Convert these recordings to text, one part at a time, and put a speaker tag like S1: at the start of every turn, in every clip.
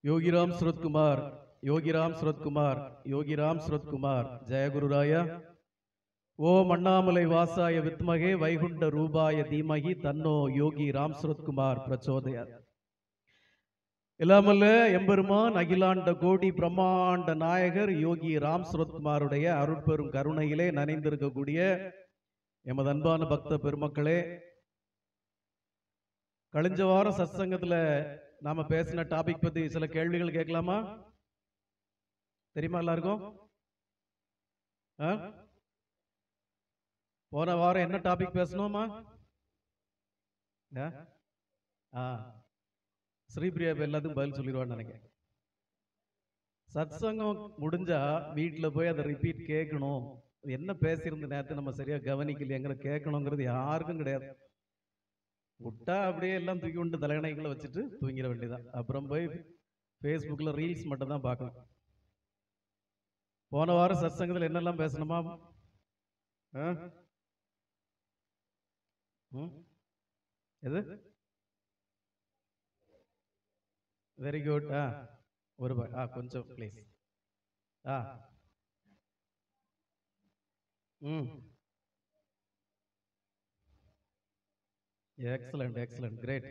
S1: योगीराम सुरत कुमार, योगीराम सुरत कुमार, योगीराम सुरत कुमार, जय गुरुराय। ओम अन्नामलै वासाय विद्महे वैकुंठ रूपाय धीमहि तन्नो योगी राम सुरत कुमार प्रचोदयात्। எல்லாமல்ல எம்பெருமான் அகிலாண்ட கோடி பிரம்மாண்ட நாயகர் யோகி ராம் சுரத்குமாருடைய அருட்பெரும் கருணையிலே நனைந்திருக்கக்கூடிய எமது அன்பான பக்த பெருமக்களே, கழிஞ்ச வாரம் சத்சங்கத்துல நாம பேசின டாபிக் பத்தி சில கேள்விகள் கேட்கலாமா? தெரியுமா எல்லாருக்கும்? போன வாரம் என்ன டாபிக் பேசணுமா? ஸ்ரீபிரியா எல்லாத்துக்கும் பதில் சொல்லிடுவான்னு நினைக்கிறேன். சத்சங்கம் முடிஞ்சா வீட்டில் போய் அதை ரிப்பீட் கேட்கணும். என்ன பேசியிருந்த நேரத்தை நம்ம சரியா கவனிக்கலையங்கிற கேட்கணுங்கிறது யாருக்கும் கிடையாது. விட்டா அப்படியே எல்லாம் தூக்கி கொண்டு தலையணைகளை வச்சுட்டு தூங்கிட வேண்டியதான். அப்புறம் போய் ஃபேஸ்புக்கில் ரீல்ஸ் மட்டும் தான் பார்க்கணும். போன வாரம் சத்சங்கத்தில் என்னெல்லாம் பேசணுமா? எது? Very good. ஒரு கொஞ்சம் please. Excellent excellent great.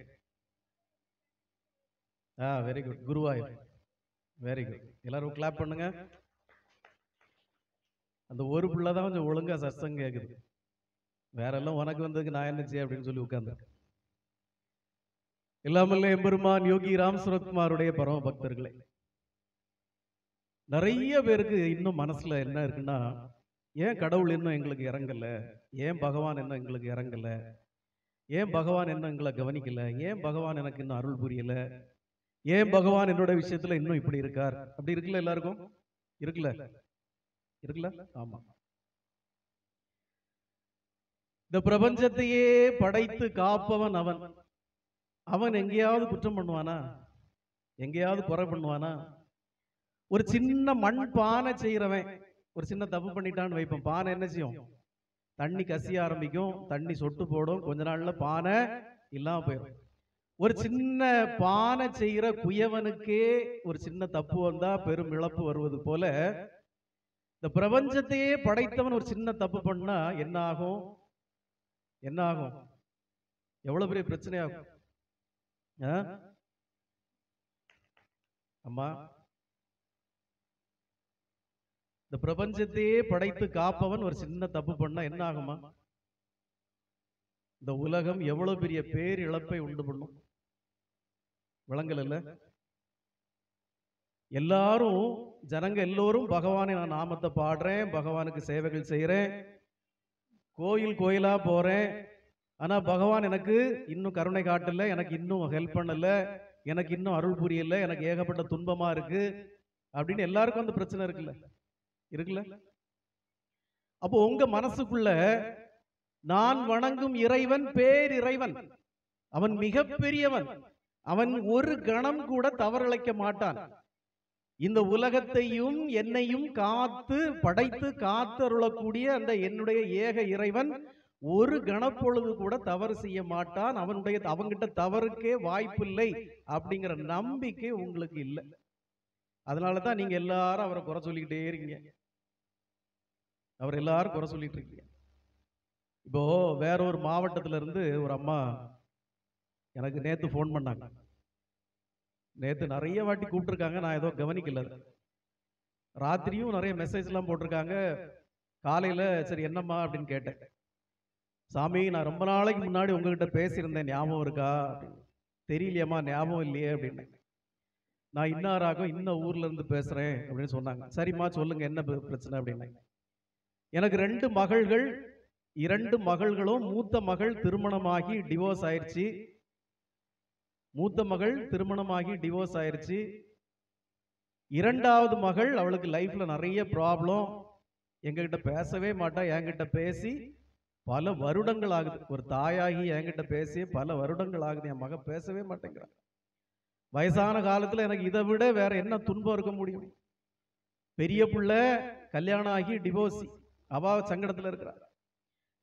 S1: Very good. Guruvayur, very good. எல்லாரும் கிளாப் பண்ணுங்க. அந்த ஒரு பிள்ளை தான் கொஞ்சம் ஒழுங்கா சத்சங்கம் கேட்குது. வேற எல்லாம் உனக்கு வந்ததுக்கு நான் என்ன செய்ய அப்படின்னு சொல்லி உட்கார்ந்து. இல்லாமல்ல எம்பெருமான் யோகி ராம் சுரத்குமாருடைய பரம பக்தர்களே, நிறைய பேருக்கு இன்னும் மனசுல என்ன இருக்குன்னா, ஏன் கடவுள் இன்னும் எங்களுக்கு இறங்கல, ஏன் பகவான் இன்னும் எங்களுக்கு இறங்கல, ஏன் பகவான் இன்னும் எங்களை கவனிக்கல, ஏன் பகவான் எனக்கு இன்னும் அருள் புரியல, ஏன் பகவான் என்னோட விஷயத்துல இன்னும் இப்படி இருக்கார்? அப்படி இருக்குல்ல? எல்லாருக்கும் இருக்குல்ல? இருக்குல்ல? ஆமா. இந்த பிரபஞ்சத்தையே படைத்து காப்பவன் அவன். அவன் எங்கேயாவது குற்றம் பண்ணுவானா? எங்கேயாவது குறை பண்ணுவானா? ஒரு சின்ன மண் பானை செய்யறவன் ஒரு சின்ன தப்பு பண்ணிட்டான்னு வைப்போம். பானை என்ன செய்யும்? தண்ணி கசிய ஆரம்பிக்கும், தண்ணி சொட்டு போடும், கொஞ்ச நாள்ல பானை இல்லாம போயிடும். ஒரு சின்ன பானை செய்யற குயவனுக்கே ஒரு சின்ன தப்பு வந்தா பெரும் இழப்பு வருவது போல, இந்த பிரபஞ்சத்தையே படைத்தவன் ஒரு சின்ன தப்பு பண்ணா என்ன ஆகும்? என்ன ஆகும்? எவ்வளவு பெரிய பிரச்சனை ஆகும்? அம்மா, இந்த பிரபஞ்சத்தையே படைத்து காப்பவன் ஒரு சின்ன தப்பு பண்ணா என்ன ஆகுமா? இந்த உலகம் எவ்வளவு பெரிய பேரிழப்பை உண்டு பண்ணும். விளங்கல் இல்ல? எல்லாரும் ஜனங்க எல்லோரும் பகவானை நான் நாமத்தை பாடுறேன், பகவானுக்கு சேவைகள் செய்யறேன், கோயில் கோயிலா போறேன், ஆனா பகவான் எனக்கு இன்னும் கருணை காட்டல, எனக்கு இன்னும் ஹெல்ப் பண்ணல, எனக்கு இன்னும் அருள் புரியல, எனக்கு ஏகப்பட்ட துன்பமா இருக்கு அப்படின்னு எல்லாருக்கும் அந்த பிரச்சனை இருக்குல்ல? இருக்குல்ல? அப்போ உங்க மனசுக்குள்ள நான் வணங்கும் இறைவன் பேரிறைவன், அவன் மிகப்பெரியவன், அவன் ஒரு கணம் கூட தவறிழைக்க மாட்டான். இந்த உலகத்தையும் என்னையும் காத்து படைத்து காத்து அருளக்கூடிய அந்த என்னுடைய ஏக இறைவன் ஒரு கணப்பொழுது கூட தவறு செய்ய மாட்டான். அவன்கிட்ட தவறுக்கே வாய்ப்பில்லை அப்படிங்கிற நம்பிக்கை உங்களுக்கு இல்லை. அதனாலதான் நீங்க எல்லாரும் அவரை குறை சொல்லிக்கிட்டே இருக்கீங்க. அவர் எல்லாரும் குறை சொல்லிட்டு இருக்கீங்க. இப்போ வேற ஒரு மாவட்டத்துல இருந்து ஒரு அம்மா எனக்கு நேத்து போன் பண்ணாங்க. நேத்து நிறைய வாட்டி கூப்பிட்டுருக்காங்க, நான் ஏதோ கவனிக்கல. ராத்திரியும் நிறைய மெசேஜ் எல்லாம் போட்டிருக்காங்க. காலையில சரி என்னம்மா அப்படின்னு கேட்டேன். சாமி, நான் ரொம்ப நாளைக்கு முன்னாடி உங்ககிட்ட பேசியிருந்தேன், ஞாபகம் இருக்கா? தெரியலையம்மா, ஞாபகம் இல்லையே அப்படின்னு. நான் இன்னாராகும் இன்ன ஊர்ல இருந்து பேசுறேன் அப்படின்னு சொன்னாங்க. சரிம்மா சொல்லுங்க, என்ன பிரச்சனை அப்படின்னு. எனக்கு 2 மகள்கள், 2 மகள்களும் மூத்த மகள் திருமணமாகி டிவோர்ஸ் ஆயிடுச்சு. மூத்த மகள் திருமணமாகி டிவோர்ஸ் ஆயிடுச்சு. 2வது மகள், அவளுக்கு லைஃப்ல நிறைய ப்ராப்ளம், எங்ககிட்ட பேசவே மாட்டா. என்கிட்ட பேசி பல வருடங்கள் ஆகுது. ஒரு தாயாகி என்கிட்ட பேசி பல வருடங்கள் ஆகுது. என் மக பேசவே மாட்டேங்கிறான். வயசான காலத்துல எனக்கு இதை விட வேற என்ன துன்பம் இருக்க முடியும்? பெரிய பிள்ளை கல்யாணம் ஆகி டிவோர்ஸ், அவ சங்கடத்துல இருக்கிறார்.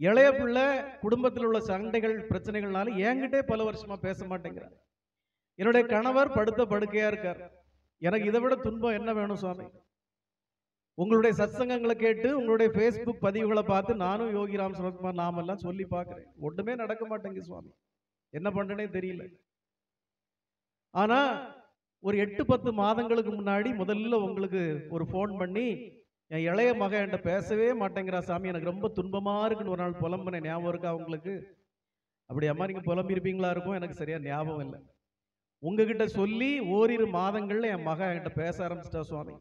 S1: இளைய பிள்ளை குடும்பத்தில் உள்ள சண்டைகள் பிரச்சனைகள்னால என்கிட்டே பல வருஷமா பேச மாட்டேங்கிறார். என்னுடைய கணவர் படுத்த படுக்கையா இருக்கார். எனக்கு இதை விட துன்பம் என்ன வேணும் சுவாமி? உங்களுடைய சத்சங்கங்களை கேட்டு உங்களுடைய ஃபேஸ்புக் பதிவுகளை பார்த்து நானும் யோகிராம் சுரத்குமார் நாமெல்லாம் சொல்லி பார்க்கிறேன். ஒண்ணுமே நடக்க மாட்டேங்குது சுவாமி. என்ன பண்றேனே தெரியல. ஆனா ஒரு 8-10 மாதங்களுக்கு முன்னாடி முதல்ல உங்களுக்கு ஒரு ஃபோன் பண்ணி, என் இளைய மகன் என்கிட்ட பேசவே மாட்டேங்கிறா சாமி, எனக்கு ரொம்ப துன்பமா இருக்குன்னு ஒரு நாள் புலம்புனேன். ஞாபகம் இருக்கா உங்களுக்கு? அப்படி அம்மா நீங்க புலம்பிருப்பீங்களா இருக்கும், எனக்கு சரியா ஞாபகம் இல்லை. உங்ககிட்ட சொல்லி ஓரிரு மாதங்கள்ல என் மகன் என்கிட்ட பேச ஆரம்பிச்சிட்டா சுவாமி.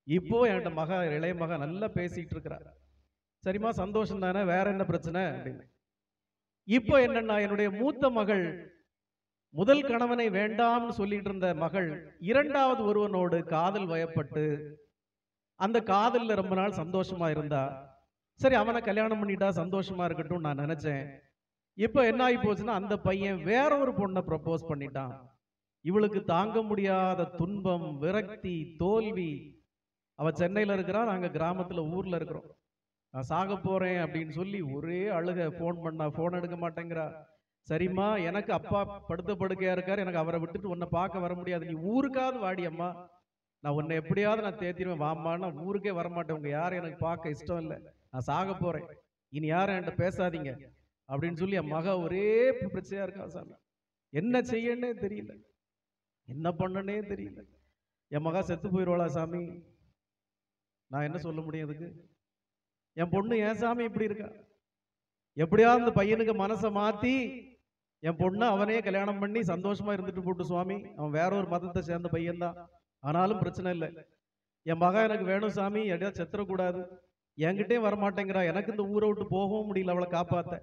S1: இப்போ என்கிட்ட இளைய மகன் நல்லா பேசிட்டு இருக்கிறார். சரிம்மா, சந்தோஷம் தானே, வேற என்ன பிரச்சனை அப்படின்னு. இப்போ என்னன்னா, என்னுடைய மூத்த மகள் முதல் கணவனை வேண்டாம்னு சொல்லிட்டு இருந்த மகள் இரண்டாவது ஒருவனோடு காதல் வயப்பட்டு அந்த காதல்ல ரொம்ப நாள் சந்தோஷமா இருந்தா. சரி, அவனை கல்யாணம் பண்ணிட்டா சந்தோஷமா இருக்கட்டும் நான் நினைச்சேன். இப்ப என்ன ஆகி போச்சுன்னா, அந்த பையன் வேற ஒரு பொண்ணை ப்ரப்போஸ் பண்ணிட்டான். இவளுக்கு தாங்க முடியாத துன்பம், விரக்தி, தோல்வி. அவ சென்னையில இருக்கிறா, நாங்க கிராமத்துல ஊர்ல இருக்கிறோம். நான் சாக போறேன் அப்படின்னு சொல்லி ஒரே அழுக. போன் பண்ணா போன் எடுக்க மாட்டேங்கிறா. சரிம்மா, எனக்கு அப்பா படுத்த படுக்கையா இருக்காரு, எனக்கு அவரை விட்டுட்டு உன்னை பார்க்க வர முடியாது, நீ ஊருக்காவது வாடி அம்மா, நான் உன்னை எப்படியாவது நான் தேத்திடுவேன், வாம்மா, நான் ஊருக்கே வரமாட்டேன், உங்க யாரும் எனக்கு பார்க்க இஷ்டம் இல்லை, நான் சாக போறேன், இனி யாரும் என்கிட்ட பேசாதீங்க அப்படின்னு சொல்லி என் மக ஒரே பிரச்சனையா இருக்கா சாமி. என்ன செய்யன்னே தெரியல, என்ன பண்ணனே தெரியல. என் மகா செத்து போயிடுவாளா சாமி? நான் என்ன சொல்ல முடியும் அதுக்கு? என் பொண்ணு ஏன் சாமி இப்படி இருக்கா? எப்படியாவது அந்த பையனுக்கு மனசை மாத்தி என் பொண்ணு அவனே கல்யாணம் பண்ணி சந்தோஷமா இருந்துட்டு போட்டு சுவாமி. அவன் வேற ஒரு மதத்தை சேர்ந்த பையன் தான், ஆனாலும் பிரச்சனை இல்லை. என் மகன் எனக்கு வேணும் சாமி, எடையா செத்துறக்கூடாது, என்கிட்டே வரமாட்டேங்கிறா, எனக்கு இந்த ஊரை விட்டு போகவும் முடியல அவளை காப்பாத்த,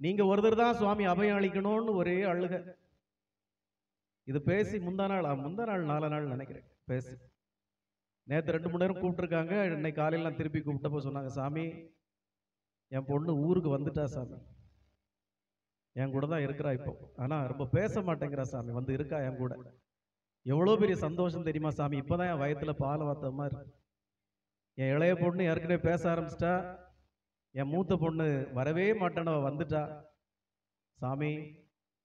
S1: நீங்க ஒருத்தர் தான் சுவாமி அபயம் அளிக்கணும்னு ஒரே அழுக. இது பேசி முந்தா நாள் 4 நாள் நினைக்கிறேன் பேசி. நேற்று 2 மணி நேரம் கூப்பிட்டுருக்காங்க. இன்னைக்கு காலையில் நான் திருப்பி கூப்பிட்டப்போ சொன்னாங்க, சாமி என் பொண்ணு ஊருக்கு வந்துட்டா சாமி, என் கூட தான் இருக்கிறா இப்போ, ஆனா ரொம்ப பேச மாட்டேங்கிறா சாமி, வந்து இருக்கா என் கூட. எவ்வளோ பெரிய சந்தோஷம் தெரியுமா சாமி? இப்போதான் என் வயத்துல பால் வாத்த மாதிரி. என் இளைய பொண்ணு ஏற்கனவே பேச ஆரம்பிச்சிட்டா, என் மூத்த பொண்ணு வரவே மாட்டேனவ வந்துட்டா. சாமி,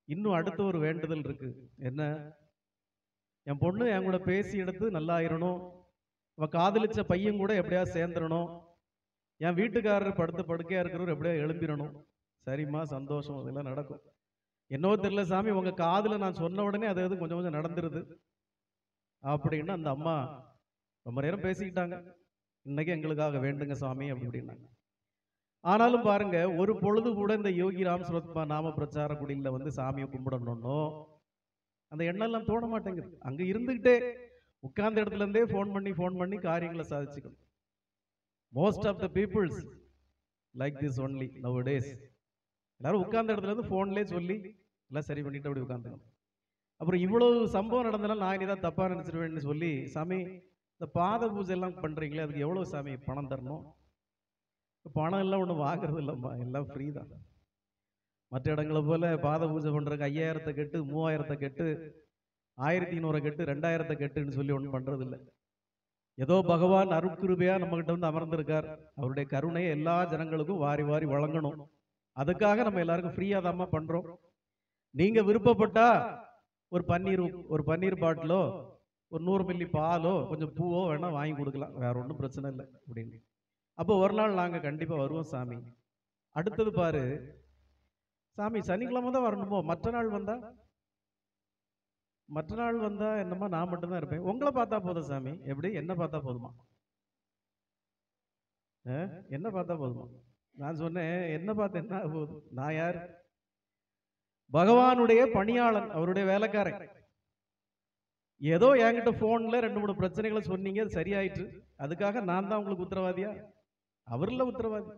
S1: இன்னும் அடுத்த ஒரு வேண்டுதல் இருக்கு. என்ன? என் பொண்ணு என் கூட பேசி எடுத்து நல்லா ஆயிரணும், அவ காதலிச்ச பையன் கூட எப்படியா சேர்ந்துடணும், என் வீட்டுக்காரர் படுத்த படுக்கையா இருக்கிறவர் எப்படியா எழும்பிடணும். சரிம்மா, சந்தோஷம், அதெல்லாம் நடக்கும். என்னவோ தெரியல சாமி, உங்க காதுல நான் சொன்ன உடனே அது கொஞ்சம் கொஞ்சம் நடந்துருது அப்படின்னு அந்த அம்மா ரொம்ப நேரம் பேசிக்கிட்டாங்க. இன்னைக்கு எங்களுக்காக வேண்டுங்க சாமி அப்படின்னாங்க. ஆனாலும் பாருங்க, ஒரு பொழுது கூட இந்த யோகிராம் சுரத்குமார் நாம பிரச்சார குடியில வந்து சாமியை கும்பிடணும்னோ அந்த எண்ணம் எல்லாம் தோண மாட்டேங்குது. அங்க இருந்துகிட்டே உட்கார்ந்த இடத்துல இருந்தே ஃபோன் பண்ணி காரியங்களை சாதிச்சுக்கணும். Most of the peoples like this only now days. எல்லாரும் உட்கார்ந்த இடத்துல இருந்து ஃபோன்லேயே சொல்லி எல்லாம் சரி பண்ணிட்டு அப்படி உட்காந்துக்கணும். அப்புறம் இவ்வளவு சம்பவம் நடந்தனால நான் இனிதான் தப்பா நினைச்சிருவேன்னு சொல்லி, சாமி இந்த பாத பூஜை எல்லாம் பண்றீங்களே, அதுக்கு எவ்வளவு சாமி பணம் தரணும்? பணம் எல்லாம் ஒன்றும் வாங்குறது இல்லைம்மா, எல்லாம் ஃப்ரீ தான். மற்ற இடங்களை போல பாத பூஜை பண்றதுக்கு 5000 கெட்டு, 3000 கெட்டு, 1200 கெட்டு, 2000 கெட்டுன்னு சொல்லி ஒன்றும் பண்றது இல்லை. ஏதோ பகவான் அருட்கிருபையா நம்ம கிட்ட வந்து அமர்ந்திருக்கார், அவருடைய கருணையை எல்லா ஜனங்களுக்கும் வாரி வாரி வழங்கணும். அதுக்காக நம்ம எல்லாருக்கும் ஃப்ரீயா தாம்மா பண்றோம். நீங்க விருப்பப்பட்டா ஒரு பன்னீர் பாட்டிலோ, ஒரு 100 மில்லி பாலோ, கொஞ்சம் பூவோ வேணா வாங்கி கொடுக்கலாம், வேற ஒன்றும் பிரச்சனை இல்லை அப்படின்னு. அப்போ ஒரு நாள் நாங்க கண்டிப்பா வருவோம் சாமி. அடுத்தது பாரு சாமி, சனிக்கிழமை தான் வரணுமோ? மற்ற நாள் வந்தா என்னமா நான் மட்டும்தான் இருப்பேன், உங்களை பார்த்தா போதும் சாமி. எப்படி? என்ன பார்த்தா போதுமா? என்ன பார்த்தா போதுமா? நான் சொன்னேன், என்ன பார்த்து என்ன போகுது? நான் யார்? பகவானுடைய பணியாளன், அவருடைய வேலைக்காரன். ஏதோ என்கிட்ட போன்ல 2-3 பிரச்சனைகளை சொன்னீங்க, அது சரியாயிற்று, அதுக்காக நான் தான் உங்களுக்கு உத்தரவாதியா? அவர்ல உத்தரவாதி.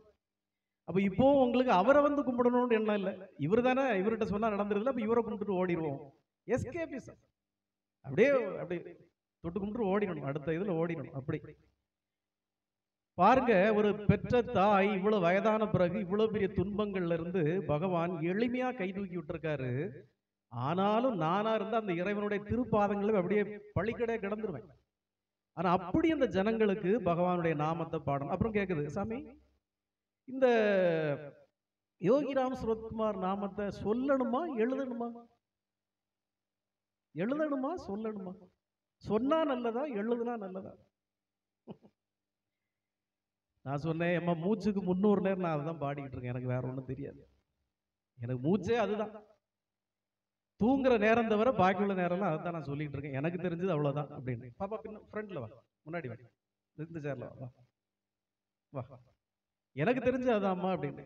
S1: அப்ப இப்போ உங்களுக்கு அவரை வந்து கும்பிடணும்னு எண்ணம் இல்லை, இவர் தானே, இவர்கிட்ட சொன்னா நடந்துருதுல, அப்ப இவரை கும்பிட்டு ஓடிடுவோம். எஸ்கேபிசம். அப்படியே தொட்டு கும்பிட்டு ஓடிடணும், அடுத்த இதுல ஓடிடணும். அப்படி பாருங்க, ஒரு பெற்ற தாய் இவ்வளவு வயதான பிறகு இவ்வளவு பெரிய துன்பங்கள்ல இருந்து பகவான் எளிமையா கை தூக்கி விட்டுருக்காரு. ஆனாலும் நானா இருந்தா அந்த இறைவனுடைய திருப்பாதங்களை அப்படியே பழிக்கடை கிடந்துருவேன். ஆனா அப்படி அந்த ஜனங்களுக்கு பகவானுடைய நாமத்தை பாடணும். அப்புறம் கேக்குது, சாமி இந்த யோகிராம் சுரத்குமார் நாமத்தை சொல்லணுமா எழுதணுமா? எழுதணுமா சொல்லணுமா? சொன்னா நல்லதா எழுதுனா நல்லதா? நான் சொன்னேன், அம்மா மூச்சுக்கு 300 நேரம் நான் அதுதான் பாடிக்கிட்டு இருக்கேன், எனக்கு வேற ஒன்றும் தெரியாது, எனக்கு மூச்சே அதுதான். தூங்குற நேரம் தவிர பாக்கியுள்ள நேரம்லாம் அதுதான் நான் சொல்லிட்டு இருக்கேன், எனக்கு தெரிஞ்சது அவ்வளவுதான் அப்படின்னு. பாப்பா பின்ன ஃப்ரண்ட்ல வா, முன்னாடி வா, இந்த சேர்ல வா வா, எனக்கு தெரிஞ்சு அதாம்மா அப்படின்னு.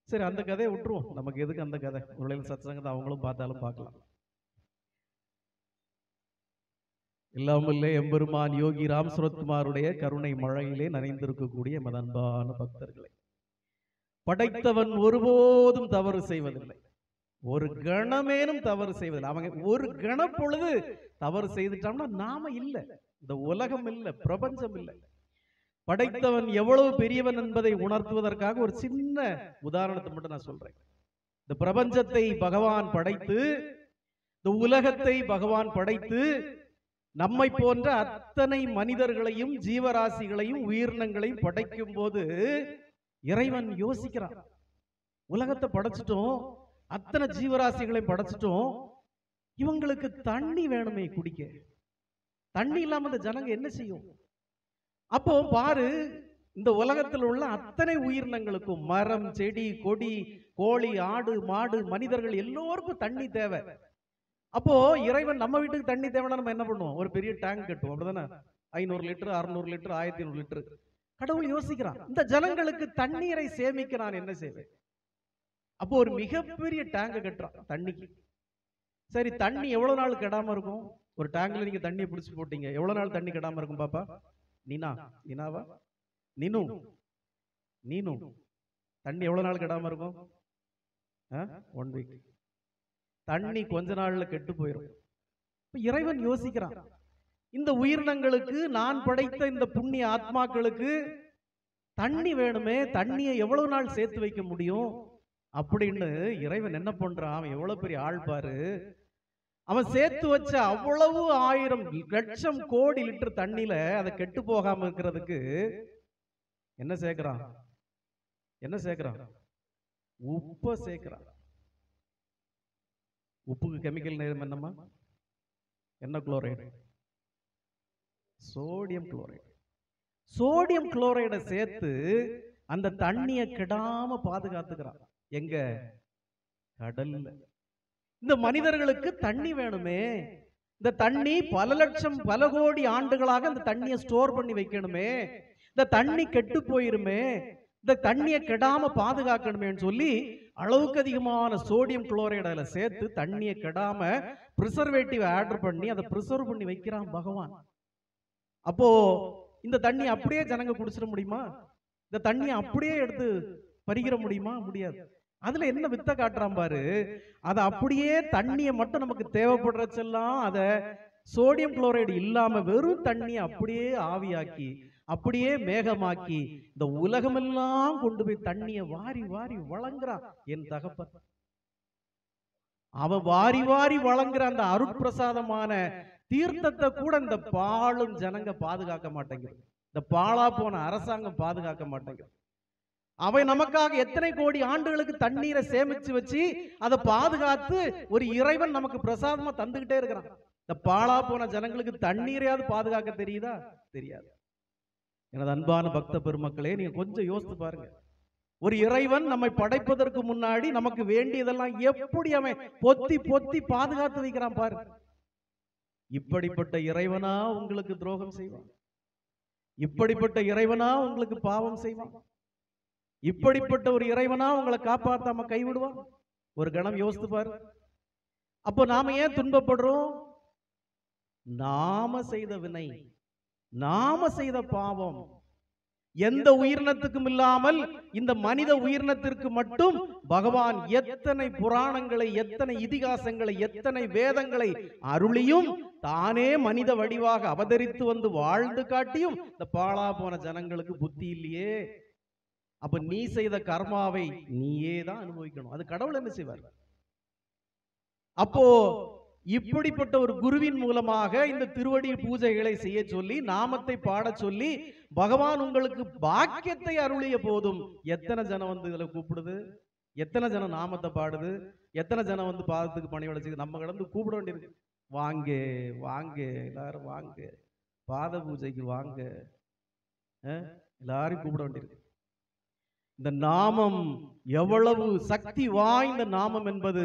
S1: சரி, அந்த கதையை விட்டுருவோம், நமக்கு எதுக்கு அந்த கதை? உள்ள சத்சங்கத்தை அவங்களும் பார்த்தாலும் பார்க்கலாம். இல்லாமல்லே எம்பெருமான் யோகி ராம் சுரத்குமாருடைய கருணை மழையிலே நனைந்திருக்கக்கூடிய மதன்பான பக்தர்களை, படைத்தவன் ஒருபோதும் தவறு செய்வதில்லை, ஒரு கணமேனும் தவறு செய்வதில்லை. அவங்க ஒரு கண பொழுது தவறு செய்துட்டோம்னா நாம இல்ல, இந்த உலகம் இல்ல, பிரபஞ்சம் இல்லை. படைத்தவன் எவ்வளவு பெரியவன் என்பதை உணர்த்துவதற்காக ஒரு சின்ன உதாரணத்தை மட்டும் நான் சொல்றேன். இந்த பிரபஞ்சத்தை பகவான் படைத்து, இந்த உலகத்தை பகவான் படைத்து, நம்மை போன்ற அத்தனை மனிதர்களையும் ஜீவராசிகளையும் உயிரினங்களையும் படைக்கும் போது இறைவன் யோசிக்கிறான், உலகத்தை படைச்சிட்டோம், அத்தனை ஜீவராசிகளையும் படைச்சிட்டோம், இவங்களுக்கு தண்ணி வேணுமே குடிக்க, தண்ணி இல்லாம இந்த ஜனங்க என்ன செய்யும்? அப்போ பாரு, இந்த உலகத்தில் உள்ள அத்தனை உயிரினங்களுக்கும், மரம் செடி கொடி கோழி ஆடு மாடு மனிதர்கள் எல்லோருக்கும் தண்ணி தேவை. அப்போ இறைவன் நம்ம வீட்டுக்கு தண்ணி தேவைன்னா நம்ம என்ன பண்ணுவோம்? ஒரு பெரிய டேங்க் கட்டுவோம், அப்படிதானே? 500 லிட்டர் 600 லிட்டர் 1500 லிட்டர். கடவுள் யோசிக்கிறான், இந்த ஜனங்களுக்கு தண்ணீரை சேமிக்க நான் என்ன செய்வேன்? அப்போ ஒரு மிகப்பெரிய டேங்க் கட்டுறான் தண்ணிக்கு. சரி, தண்ணி எவ்வளவு நாள் கெடாம இருக்கும்? ஒரு டேங்க்ல நீங்க தண்ணியை பிடிச்சு போட்டீங்க, எவ்வளவு நாள் தண்ணி கெடாம இருக்கும் பாப்பா? நீனாவா நீனு தண்ணி எவ்வளவு நாள் கெடாம இருக்கும்? 1 வீக். தண்ணி கொஞ்ச நாள்ல கெட்டு போயிடும். இறைவன் யோசிக்கிறான், இந்த உயிரினங்களுக்கு, நான் படைத்த இந்த புண்ணிய ஆத்மாக்களுக்கு தண்ணி வேணுமே, தண்ணியை எவ்வளவு நாள் சேர்த்து வைக்க முடியும் அப்படின்னு இறைவன் என்ன பண்றான்? அவன் எவ்வளவு பெரிய ஆள் பாரு. அவன் சேர்த்து வச்ச அவ்வளவு 1000 லட்சம் கோடி லிட்டர் தண்ணியில அதை கெட்டு போகாம இருக்கிறதுக்கு என்ன சேர்க்கிறான்? உப்ப சேர்க்கிறான். உப்புக்கு கெமிக்கல் நேரம் என்னமா? என்ன குளோரைடு? Sodium chloride. சோடியம் குளோரைடை சேர்த்து அந்த தண்ணியை கெடாம பாதுகாத்துக்கிறான். எங்க? கடல்ல. இந்த மனிதர்களுக்கு தண்ணி வேணுமே, இந்த தண்ணி பல லட்சம் பல கோடி ஆண்டுகளாக அந்த தண்ணியை ஸ்டோர் பண்ணி வைக்கணுமே, இந்த தண்ணி கெட்டு போயிருமே, இந்த தண்ணியை கெடாம பாதுகாக்கணுமேன்னு சொல்லி அளவுக்கு அதிகமான சோடியம் குளோரைடை சேர்த்து தண்ணியை கெடாம பிரிசர்வேட்டிவ் ஆர்டர் பண்ணி அதை பிரிசர்வ் பண்ணி வைக்கிறான் பகவான். அப்போ இந்த தண்ணி அப்படியே ஜனங்க குடிச்சிட முடியுமா? இந்த தண்ணியை அப்படியே எடுத்து பருகிற முடியுமா? முடியாது. அதுல என்ன வித்த காட்டுறான் பாரு. அதை அப்படியே தண்ணியை மட்டும் நமக்கு தேவைப்படுறச்செல்லாம் அதை சோடியம் குளோரைடு இல்லாம வெறும் தண்ணியை அப்படியே ஆவியாக்கி, அப்படியே மேகமாக்கி, இந்த உலகமெல்லாம் கொண்டு போய் தண்ணியை வாரி வாரி வழங்குறான் என் தகப்பன். அவன் வாரி வாரி வழங்குற அந்த அருட்பிரசாதமான தீர்த்தத்தை கூட இந்த பாழும் ஜனங்க பாதுகாக்க மாட்டேங்குது, இந்த பாழா போன அரசாங்கம் பாதுகாக்க மாட்டேங்குது. அவை நமக்காக எத்தனை கோடி ஆண்டுகளுக்கு தண்ணீரை சேமிச்சு வச்சு அதை பாதுகாத்து ஒரு இறைவன் நமக்கு பிரசாதமா தந்துகிட்டே இருக்கிறான். இந்த பாழா போன ஜனங்களுக்கு தண்ணீரையாவது பாதுகாக்க தெரியுதா? தெரியாது. எனது அன்பான பக்த பெருமக்களே, நீங்க கொஞ்சம் யோசித்து பாருங்க. ஒரு இறைவன் நம்மை படைப்பதற்கு முன்னாடி நமக்கு வேண்டியதெல்லாம் எப்படி அவன் பொத்தி பொத்தி பாதுகாத்து வைக்கிறான் பாரு. இப்படிப்பட்ட இறைவனா உங்களுக்கு துரோகம் செய்வான்? இப்படிப்பட்ட இறைவனா உங்களுக்கு பாவம் செய்வான்? இப்படிப்பட்ட ஒரு இறைவனா உங்களை காப்பாத்தாம கைவிடுவான்? ஒரு கணம் யோசித்து பாரு. அப்போ நாம ஏன் துன்பப்படுறோம்? நாம செய்த வினை, நாம செய்த பாவம். எந்த உயிரினத்துக்கும் இல்லாமல் இந்த மனித உயிரினத்திற்கு மட்டும் பகவான் எத்தனை புராணங்களை, எத்தனை இதிகாசங்களை, எத்தனை வேதங்களை அருளியும் தானே மனித வடிவாக அவதரித்து வந்து வாழ்ந்து காட்டியும் இந்த பாழா போன ஜனங்களுக்கு புத்தி இல்லையே. அப்ப நீ செய்த கர்மாவை நீயே தான் அனுபவிக்கணும். அது கடவுள் என்ன செய்வார்? அப்போ இப்படிப்பட்ட ஒரு குருவின் மூலமாக இந்த திருவடி பூஜைகளை செய்ய சொல்லி, நாமத்தை பாட சொல்லி பகவான் உங்களுக்கு பாக்கியத்தை அருளிய போதும் எத்தனை ஜனம் வந்து இதுல கூப்பிடுது? எத்தனை ஜனம் நாமத்தை பாடுது, எத்தனை ஜனம் வந்து பாதத்துக்கு பணி வளைச்சு நம்ம கடந்து கூப்பிட வேண்டியிருக்கு. வாங்க வாங்க எல்லாரும் வாங்க, பாத பூஜைக்கு வாங்க, எல்லாரும் கூப்பிட வேண்டியிருக்கு. இந்த நாமம் எவ்வளவு சக்தி வாய்ந்த நாமம் என்பது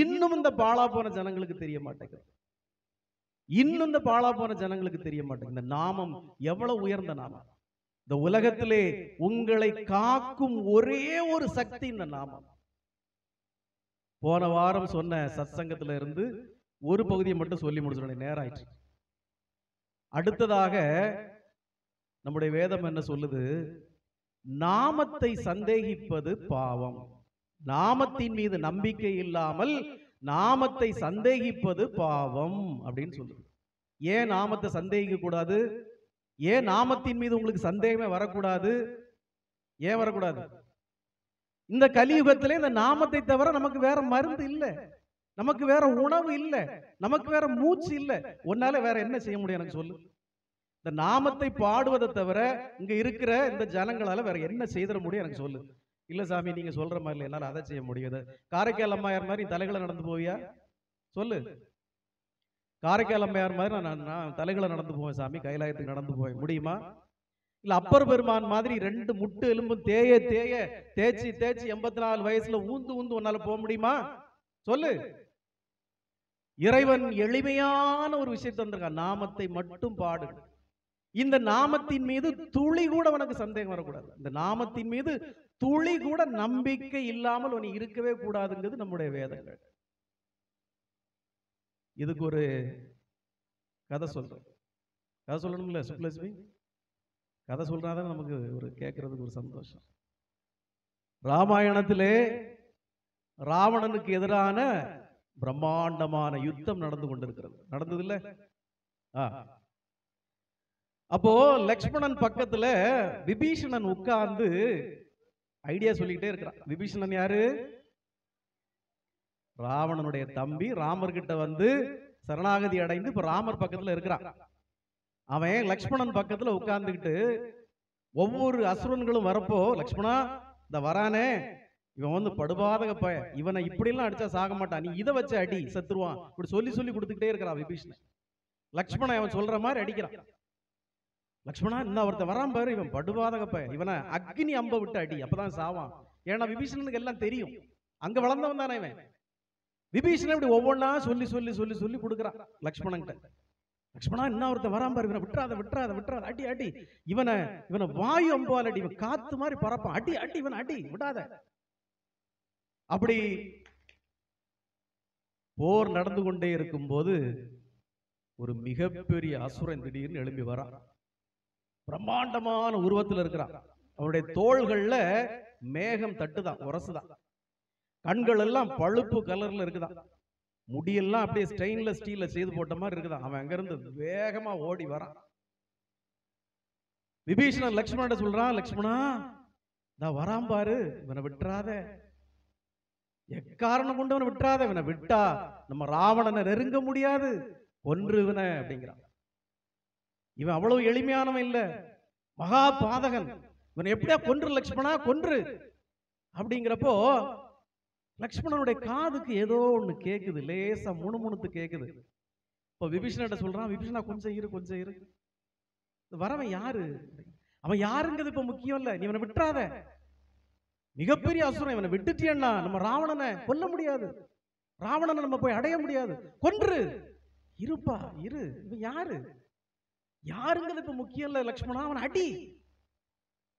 S1: இன்னும் இந்த பாழா போன ஜனங்களுக்கு தெரிய மாட்டேங்குது. இன்னும் இந்த பாழா போன ஜனங்களுக்கு தெரிய மாட்டேங்குது. இந்த நாமம் எவ்வளவு உயர்ந்த நாமம். இந்த உலகத்திலே உங்களை காக்கும் ஒரே ஒரு சக்தி இந்த நாமம். போன வாரம் சொன்ன சத்சங்கத்துல இருந்து ஒரு பகுதியை மட்டும் சொல்லி முடிச்சிடணும், நேரம் ஆயிடுச்சு. அடுத்ததாக நம்முடைய வேதம் என்ன சொல்லுது? நாமத்தை சந்தேகிப்பது பாவம். நாமத்தின் மீது நம்பிக்கை இல்லாமல் நாமத்தை சந்தேகிப்பது பாவம் அப்படின்னு சொல்லுது. ஏன் நாமத்தை சந்தேகிக்க கூடாது? ஏன் நாமத்தின் மீது உங்களுக்கு சந்தேகமே வரக்கூடாது? ஏன் வரக்கூடாது? இந்த கலியுகத்திலே இந்த நாமத்தை தவிர நமக்கு வேற மருந்து இல்லை, நமக்கு வேற உணவு இல்லை, நமக்கு வேற மூச்சு இல்லை. உன்னால வேற என்ன செய்ய முடியும் எனக்கு சொல்லு? இந்த நாமத்தை பாடுவதை தவிர இங்க இருக்கிற இந்த ஜனங்களால வேற என்ன செய்திட முடியும் எனக்கு சொல்லு? இல்ல சாமி நீங்க சொல்ற மாதிரி இல்லை, என்னால அதை செய்ய முடியாது. காரைக்கால் அம்மையார் மாதிரி தலைகளை நடந்து போவியா? சொல்லு. காரைக்கால் அம்மையார் மாதிரி நான் தலைகளை நடந்து போவேன் சாமி, கைலாயத்துக்கு நடந்து போவேன் முடியுமா? இல்ல அப்பர் பெருமான் மாதிரி 2 முட்டு எலும்பும் தேய தேய தேய்ச்சி தேய்ச்சி 84 வயசுல ஊந்து ஊந்து உன்னால போக முடியுமா? சொல்லு. இறைவன் எளிமையான ஒரு விஷயத்தை தந்திருக்கான், நாமத்தை மட்டும் பாடு. இந்த நாமத்தின் மீது துளி கூட உனக்கு சந்தேகம் வரக்கூடாது. இந்த நாமத்தின் மீது துளி கூட நம்பிக்கை இல்லாமல் உனக்கு இருக்கவே கூடாதுங்கிறது நம்முடைய வேதங்கள். இதுக்கு ஒரு கதை சொல்றேன். கதை சொல்லணும்ல சுப்லட்சுமி? கதை சொல்றாதான் நமக்கு ஒரு கேட்கறதுக்கு ஒரு சந்தோஷம். ராமாயணத்திலே ராவணனுக்கு எதிரான பிரம்மாண்டமான யுத்தம் நடந்து கொண்டிருக்கிறது. நடந்தது இல்ல? அப்போ லக்ஷ்மணன் பக்கத்துல விபீஷணன் உட்கார்ந்து ஐடியா சொல்லிக்கிட்டே இருக்கிறான். விபீஷணன் யாரு? ராவணனுடைய தம்பி. ராமர் கிட்ட வந்து சரணாகதி அடைந்து இப்ப ராமர் பக்கத்துல இருக்கிறான். அவன் லக்ஷ்மணன் பக்கத்துல உட்கார்ந்துக்கிட்டு ஒவ்வொரு அசுரன்களும் வரப்போ, லக்ஷ்மணா இந்த வரானே இவன் வந்து படுபாதக பய, இவனை இப்படி எல்லாம் அடிச்சா சாக மாட்டான், நீ இதை வச்சு அடி செத்துருவான், இப்படி சொல்லி சொல்லி கொடுத்துக்கிட்டே இருக்கிறான் விபீஷணன். லக்ஷ்மணன் அவன் சொல்ற மாதிரி அடிக்கிறான். லக்ஷ்மணா இன்னும் ஒருத்த வரான் பாரு, இவன் படுபாதக பய, இவனை அக்னி அம்ப விட்டு அடி, அப்பதான் சாவான். ஏன்னா விபீஷணனுக்கு எல்லாம் தெரியும், அங்க வளர்ந்தவன் தானே இவன். விபீஷணன் இப்படி ஒவ்வொன்னா சொல்லி சொல்லி சொல்லி சொல்லி கொடுக்குறான் லக்ஷ்மணன் கிட்ட. லக்ஷ்மணா இன்னும் ஒருத்த வரான் பாரு, இவனை விட்டுறாத விட்டுறாத விட்டுறாத, அடி அடி, இவனை இவனை வாயு அம்பால் அடி, இவன் காத்து மாதிரி பறப்பான், அடி அடி இவன் அடி விடாத. அப்படி போர் நடந்து கொண்டே இருக்கும் போது ஒரு மிகப்பெரிய அசுரன் திடீர்னு எழும்பி வரான். பிரம்மாண்டமான உருவத்தில் இருக்கிறான். அவருடைய தோள்கள்ல மேகம் தட்டுதான், உரசுதான். கண்கள் எல்லாம் பழுப்பு கலர்ல இருக்குதான். முடியெல்லாம் அப்படியே ஸ்டெயின்லெஸ் ஸ்டீல்ல செய்து போட்ட மாதிரி இருக்குதான். அவன் அங்க இருந்து வேகமா ஓடி வரான். விபீஷணன் லக்ஷ்மணன் சொல்றான், லக்ஷ்மணா நான் வரான் பாரு, இவனை விட்டுறாத, எக்காரணம் கொண்டு அவனை விட்டுறாத, இவனை விட்டா நம்ம ராவணனை நெருங்க முடியாது, கொன்று இவனை அப்படிங்கிறான். இவன் அவ்வளவு எளிமையானவன் இல்ல, மகா பாதகன், இவனை எப்படியா கொன்று லக்ஷ்மணா கொன்று அப்படிங்கிறப்போ லக்ஷ்மணனுடைய காதுக்கு ஏதோ ஒண்ணு கேக்குது, லேசா முணுமுணுத்து கேக்குது. இப்ப விபீஷணன் சொல்றான், விபீஷணா கொஞ்சம் இரு கொஞ்சம் இரு, வரவன் யாரு, அவன் யாருங்கிறது இப்ப முக்கியம் இல்ல, நீ இவனை விட்டுறாத, மிகப்பெரிய அசுரன், இவனை விட்டுட்டியன்னா நம்ம ராவணனை கொல்ல முடியாது, ராவணனை நம்ம போய் அடைய முடியாது, கொன்று இருப்பா இரு, இவன் யாரு யாருங்கிறது இப்ப முக்கியம் இல்ல லக்ஷ்மணா, அவன் அடி.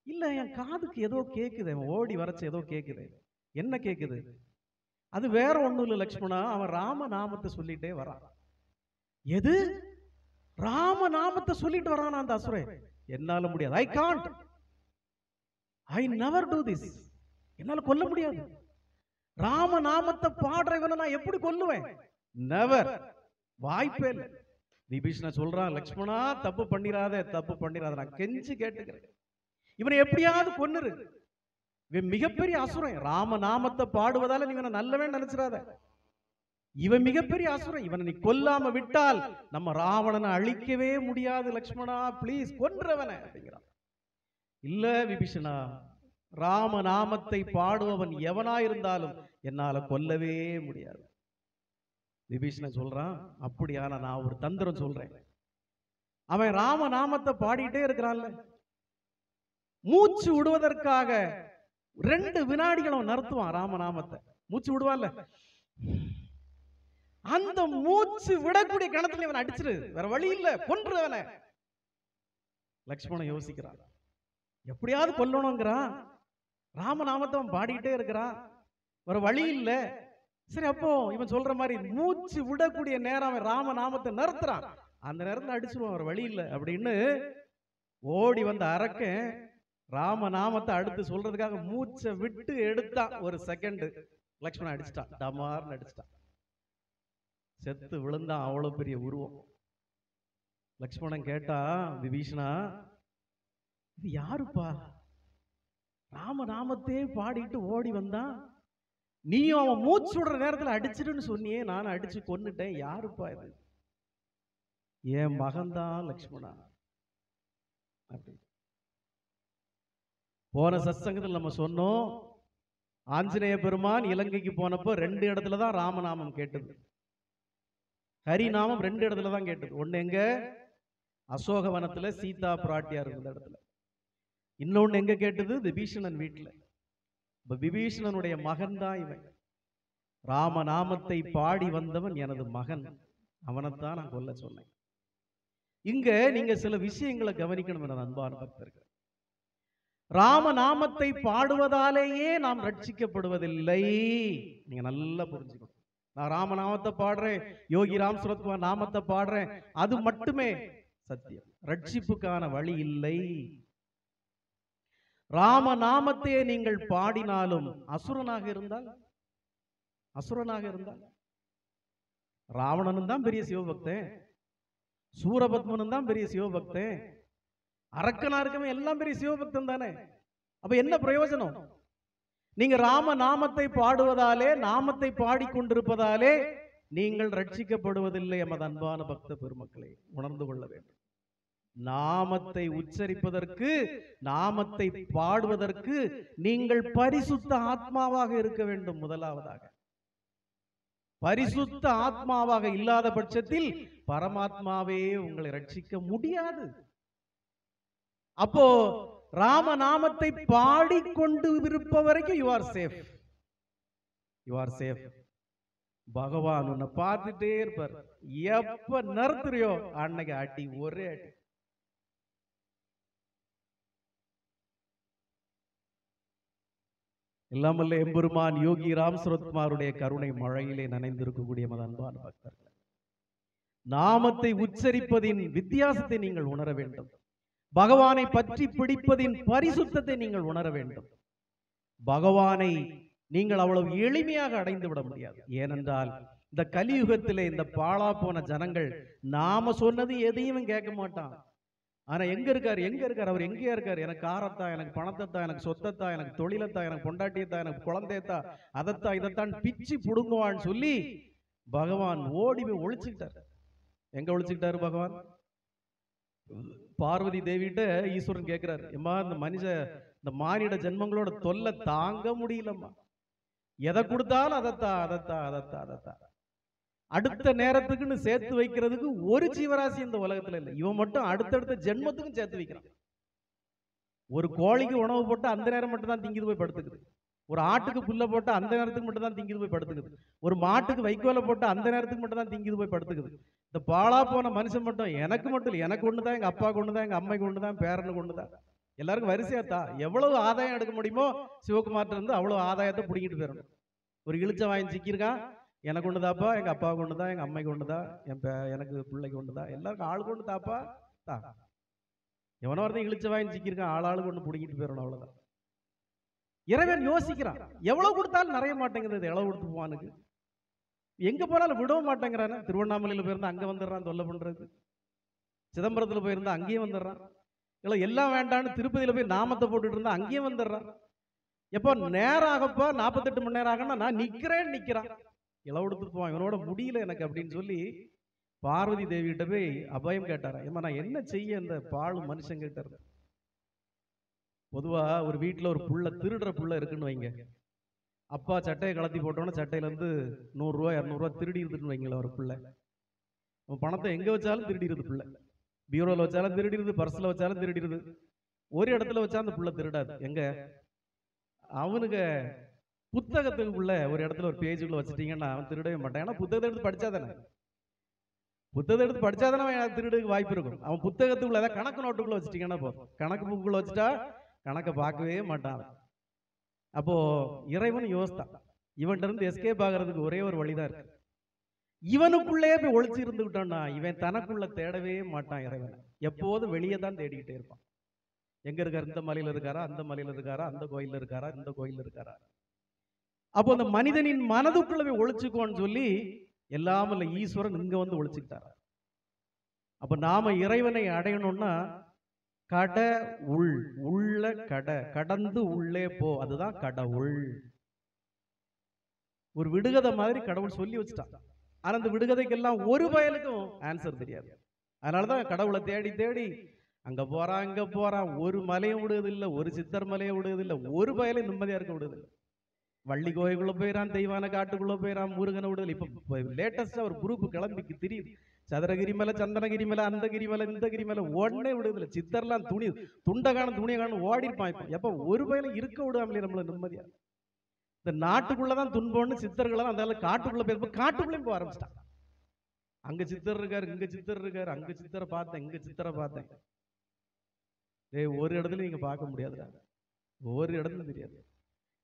S1: இல்ல என் காதுக்கு ஏதோ கேக்குது, அவன் ஓடி வரச்சு ஏதோ கேக்குது, என்ன கேக்குது? அது வேற ஒண்ணும் இல்ல லக்ஷ்மணா, அவன் ராம நாமத்தை சொல்லிட்டே வரான். எது? ராம நாமத்தை சொல்லிட்டு வரான் அந்த அசுரன். என்னால முடியாது, I can't, I never to this, என்னால கொல்ல முடியாது. ராம நாமத்தை பாடுறவனை நான் எப்படி கொல்லுவேன்? நெவர், வாய்ப்பே இல்லை. விபீஷணன் சொல்றான், லக்ஷ்மணா தப்பு பண்ணிராத தப்பு பண்ணிராத, நான் கெஞ்சி கேட்டுக்கிறேன், இவனை எப்படியாவது கொன்னுரு, இவன் மிகப்பெரிய அசுரன், ராம நாமத்தை பாடுவதால நீ நல்லவன் நினைச்சிடாத, இவன் மிகப்பெரிய அசுரன், இவனை நீ கொல்லாம விட்டால் நம்ம ராவணனை அழிக்கவே முடியாது லக்ஷ்மணா, பிளீஸ் கொன்றவனை அப்படிங்கிறான். இல்ல விபீஷணா ராம நாமத்தை பாடுபவன் எவனாயிருந்தாலும் என்னால கொல்லவே முடியாது. விபீஷணன் சொல்றான், அப்படியான நான் ஒரு தந்திரம் சொல்றேன். அவன் ராம நாமத்தை பாடிட்டே இருக்கிறான்ல, மூச்சு விடுவதற்காக 2 வினாடிகள் அவன் நிறுத்துவான் ராமநாமத்தை. மூச்சு விடுவான்ல, அந்த மூச்சு விடக்கூடிய கணத்துல இவன் அடிச்சிரு, வேற வழி இல்ல, கொன்று அவனை. லக்ஷ்மணன் யோசிக்கிறான், எப்படியாவது கொல்லணுங்கிறான். ராமநாமத்தை அவன் பாடிட்டே இருக்கிறான், வேற வழி இல்ல. சரி, அப்போ இவன் சொல்ற மாதிரி மூச்சு விடக்கூடிய நேரம் அவன் ராமநாமத்தை நிறுத்துறான். அந்த நேரத்தில் அடிச்சிருவான், வேற வழி இல்ல அப்படின்னு ஓடி வந்த அரக்கன் ராமநாமத்தை அடுத்து சொல்றதுக்காக மூச்சை விட்டு எடுத்தான். ஒரு செகண்ட் லக்ஷ்மணன் அடிச்சிட்டான், டமார்னு அடிச்சிட்டான். செத்து விழுந்தான். அவ்வளவு பெரிய உருவம். லக்ஷ்மணன் கேட்டா, விபீஷணா இது யாருப்பா? ராமநாமத்தே பாடிட்டு ஓடி வந்தான், நீயும் அவன் மூச்சு விடுற நேரத்தில் அடிச்சிடுன்னு சொன்னியே, நான் அடிச்சு கொன்னுட்டேன், யாருப்பா இது? என் மகன்தான் லக்ஷ்மணா. அப்படி போன சத்சங்கத்தில் நம்ம சொன்னோம், ஆஞ்சநேய பெருமான் இலங்கைக்கு போனப்போ 2 இடத்துல தான் ராமநாமம் கேட்டது. ஹரிநாமம் 2 இடத்துல தான் கேட்டது. ஒண்ணு எங்க? அசோகவனத்துல சீதா பிராட்டியார் இருந்த இடத்துல. இன்னொன்னு எங்க கேட்டது? விபீஷணன் வீட்டுல. விபீஷணனுடைய மகன் தான் இவன். ராமநாமத்தை பாடி வந்தவன் எனது மகன், அவனைத்தான் நான் கொல்ல சொன்னேன். இங்க நீங்க சில விஷயங்களை கவனிக்கணும் என அன்பான பக்தர்கள். ராமநாமத்தை பாடுவதாலேயே நாம் ரட்சிக்கப்படுவதில்லை. நீங்க நல்லா புரிஞ்சுக்கணும். நான் ராமநாமத்தை பாடுறேன், யோகி ராம் சுரத்குமார் நாமத்தை பாடுறேன், அது மட்டுமே சத்தியம். ரட்சிப்புக்கான வழி இல்லை. ராமநாமத்தையே நீங்கள் பாடினாலும் அசுரனாக இருந்தால் ராவணனும் தான் பெரிய சிவபக்தன், சூரபத்மனும் தான் பெரிய சிவபக்தன், அரக்கனா இருக்கவன் எல்லாம் பெரிய சிவபக்தன் தானே. அப்ப என்ன பிரயோஜனம்? நீங்க ராம நாமத்தை பாடுவதாலே, நாமத்தை பாடிக்கொண்டிருப்பதாலே நீங்கள் ரட்சிக்கப்படுவதில்லை. எமது அன்பான பக்த பெருமக்களை உணர்ந்து கொள்ள வேண்டும். நாமத்தை உச்சரிப்பதற்கு, நாமத்தை பாடுவதற்கு நீங்கள் பரிசுத்த ஆத்மாவாக இருக்க வேண்டும். முதலாவதாக பரிசுத்த ஆத்மாவாக இல்லாத பட்சத்தில் பரமாத்மாவே உங்களை ரட்சிக்க முடியாது. அப்போ ராமநாமத்தை பாடிக்கொண்டு இருப்ப வரைக்கும் you are safe, you are safe. பகவான் உன்னை பார்த்துட்டே இருப்பார். எப்ப நிறுத்துறியோ அன்னைக்கு அடி, ஒரே அடி. இல்லாமல்ல எம்பெருமான் யோகி ராம் சுரத்குமாருடைய கருணை மழையிலே நனைந்திருக்கக்கூடிய அன்பான பக்தர்கள், நாமத்தை உச்சரிப்பதின் வித்தியாசத்தை நீங்கள் உணர வேண்டும். பகவானை பற்றி பிடிப்பதின் பரிசுத்தத்தை நீங்கள் உணர வேண்டும். பகவானை நீங்கள் அவ்வளவு எளிமையாக அடைந்து விட முடியாது. ஏனென்றால் இந்த கலியுகத்திலே இந்த பாழா போன ஜனங்கள் நாம சொன்னது எதையும் கேட்க மாட்டான். ஆனா எங்க இருக்காரு, அவர் எங்கேயா இருக்காரு? எனக்கு காரத்தா, எனக்கு பணத்தா, எனக்கு சொத்தத்தா, எனக்கு தொழிலத்தா, எனக்கு பொண்டாட்டியத்தா, எனக்கு குழந்தையத்தா, அதத்தா இதத்தான் பிச்சு புடுங்குவான்னு சொல்லி பகவான் ஓடி போய் ஒழிச்சுக்கிட்டார். எங்க ஒழிச்சுக்கிட்டாரு பகவான்? பார்வதி தேவிட்ட ஈஸ்வரன் கேட்கிறாரு, எம்மா இந்த இந்த மானிட ஜென்மங்களோட தொல்லை தாங்க முடியலம்மா, எதை கொடுத்தாலும் அதத்தா. அடுத்த நேரத்துக்குன்னு சேர்த்து வைக்கிறதுக்கு ஒரு ஜீவராசி இந்த உலகத்துல இல்லை. இவன் மட்டும் அடுத்தடுத்த ஜென்மத்துக்கும் சேர்த்து வைக்கிறான். ஒரு கோழிக்கு உணவு போட்டு அந்த நேரம் மட்டும் தான் திங்கிது போய் படுத்துக்குது. ஒரு ஆட்டுக்கு புல்ல போட்டு அந்த நேரத்துக்கு மட்டும் தான் திங்கிது போய் படுத்துக்குது. ஒரு மாட்டுக்கு வைக்கோல போட்டு அந்த நேரத்துக்கு மட்டும் தான் திங்கிது போய் படுத்துக்குது. இந்த பாழா போன மனுஷன் மட்டும் எனக்கு மட்டும் இல்லை, எனக்கு ஒண்ணுதான், எங்க அப்பாவுக்கு ஒண்ணுதான், எங்க அம்மைக்கு ஒண்ணுதான், பேரனுக்கு ஒண்ணுதான், எல்லாருக்கும் வரிசையாத்தா. எவ்வளவு ஆதாயம் எடுக்க முடியுமோ சிவகுமார்ட்ட இருந்து அவ்வளவு ஆதாயத்தை பிடிக்கிட்டு போயிடணும். ஒரு இழுச்ச வாங்கி சிக்கியிருக்கான், எனக்கு ஒண்ணுதாப்பா, எங்க அப்பாவுக்கு ஒண்ணுதான், எங்க அம்மைக்கு ஒண்ணுதான், எனக்கு பிள்ளைக்கு ஒண்ணுதான், எல்லாருக்கும் ஆளுக்கு ஒண்ணு தாப்பா தா. எவனோ ஒருத்தன் இழுச்ச வாங்கி சிக்கியிருக்கான், ஆளாளுக்கு ஒண்ணு பிடிக்கிட்டு போயிடணும், அவ்வளவுதான். இறைவன் யோசிக்கிறான், எவ்வளவு கொடுத்தாலும் நிறைய மாட்டேங்குது, எவ்வளவு கொடுத்து போவானுக்கு, எங்க போனாலும் விடவும் மாட்டேங்கிறான். திருவண்ணாமலையில போயிருந்தா அங்க வந்துடுறான் தொல்லை பண்றது, சிதம்பரத்துல போயிருந்தா அங்கேயும் வந்துடுறான், இல்லை எல்லாம் வேண்டான்னு திருப்பதியில போய் நாமத்தை போட்டுட்டு இருந்தா அங்கேயும் வந்துடுறான். எப்போ நேரம் ஆகப்பா 48 மணி நேரம் ஆகணும்னா நான் நிக்கிறான், இளவு கொடுத்துட்டு போவான், இவனோட முடியல எனக்கு அப்படின்னு சொல்லி பார்வதி தேவிகிட்ட போய் அபயம் கேட்டாரா, ஏமா நான் என்ன செய்ய இந்த பாழ் மனுஷங்கிட்ட இருந்து. பொதுவா ஒரு வீட்டுல ஒரு புள்ள திருடுற புள்ள இருக்குன்னு வைங்க. அப்பா சட்டையை கலத்தி போட்டோன்னா சட்டையில இருந்து 100 ரூபா 200 ரூபா திருடி இருந்துன்னு வைங்களேன். ஒரு புள்ள அவன் பணத்தை எங்க வச்சாலும் திருடிடுது. புள்ள பீரோல வச்சாலும் திருடிடுது, பர்ஸ்ல வச்சாலும் திருடிடுது. ஒரு இடத்துல வச்சா அந்த புள்ள திருடாது. எங்க அவனுக்கு புத்தகத்துக்குள்ள ஒரு இடத்துல ஒரு பேஜுக்குள்ள வச்சுட்டீங்கன்னா அவன் திருடவே மாட்டான். ஏன்னா புத்தகத்தை எடுத்து படிச்சாதானே, புத்தகத்தை எடுத்து படிச்சாதானே அவன் திருடுக்கு வாய்ப்பு இருக்கும். அவன் புத்தகத்துக்குள்ள ஏதாவது கணக்கு நோட்டுக்குள்ள வச்சுட்டீங்கன்னா போதும். கணக்கு புக்குள்ள வச்சுட்டா கணக்கை பார்க்கவே மாட்டான். அப்போ இறைவன் யோசித்தான், இவன்கிட்ட இருந்து எஸ்கேப் ஆகிறதுக்கு ஒரே ஒரு வழிதான் இருக்கு. இவனுக்குள்ளே போய் ஒளிச்சு இருந்துக்கிட்டான்னா இவன் தனக்குள்ள தேடவே மாட்டான். இறைவன் எப்போதும் வெளியே தான் தேடிக்கிட்டே இருப்பான். எங்க இருக்காரு? இந்த மலையில இருக்காரா, அந்த மலையில இருக்காரா, அந்த கோயில்ல இருக்காரா, இந்த கோயில்ல இருக்காரா. அப்போ அந்த மனிதனின் மனதுக்குள்ள போய் ஒளிச்சுக்கோன்னு சொல்லி எல்லாம் இல்ல ஈஸ்வரன் இங்க வந்து ஒளிச்சுக்கிட்டார். அப்ப நாம இறைவனை அடையணும்னா கடை உள்ள கடை கடந்து உள்ளே போ, அதுதான் கடவுள். ஒரு விடுகதை மாதிரி கடவுள் சொல்லி வச்சுட்டான். ஆனா அந்த விடுகதைக்கெல்லாம் ஒரு பயலுக்கும் ஆன்சர் தெரியாது. அதனாலதான் கடவுளை தேடி தேடி அங்க போறான் இங்க போறான், ஒரு மலையும் விடுவதில்லை, ஒரு சித்தர் மலையை விடுவதில்லை, ஒரு பயலையும் நிம்மதியா இருக்க விடுவதில்லை. வள்ளி கோயிலுக்குள்ள போயிறான், தெய்வான காட்டுக்குள்ள போயிறான், முருகனை விடுதல். இப்ப லேட்டஸ்டா ஒரு குரூப் கிளம்பிக்கு தெரியுது. சதுரகிரி மேல, சந்தனகிரி மேல, அந்த கிரி மேல, இந்த கிரி மேல உடனே விடுதலை. சித்தர்லாம் துண்டகான துணியை காணும் ஓடி இருப்பான். எப்ப ஒரு பயில இருக்க விடாமலே நம்மள நிம்மதியா. இந்த நாட்டுக்குள்ளதான் துன்பம்னு சித்தர்கள் அந்த காட்டுக்குள்ள போய் காட்டுக்குள்ளேயும் போக ஆரம்பிச்சிட்டான். அங்க சித்தர் இருக்காரு, இங்க சித்தர் இருக்காரு, அங்க சித்தரை பார்த்தேன், இங்க சித்தரை பார்த்தேன். ஒரு இடத்துல நீங்க பார்க்க முடியாதுடா, ஒரு இடத்துல தெரியாது.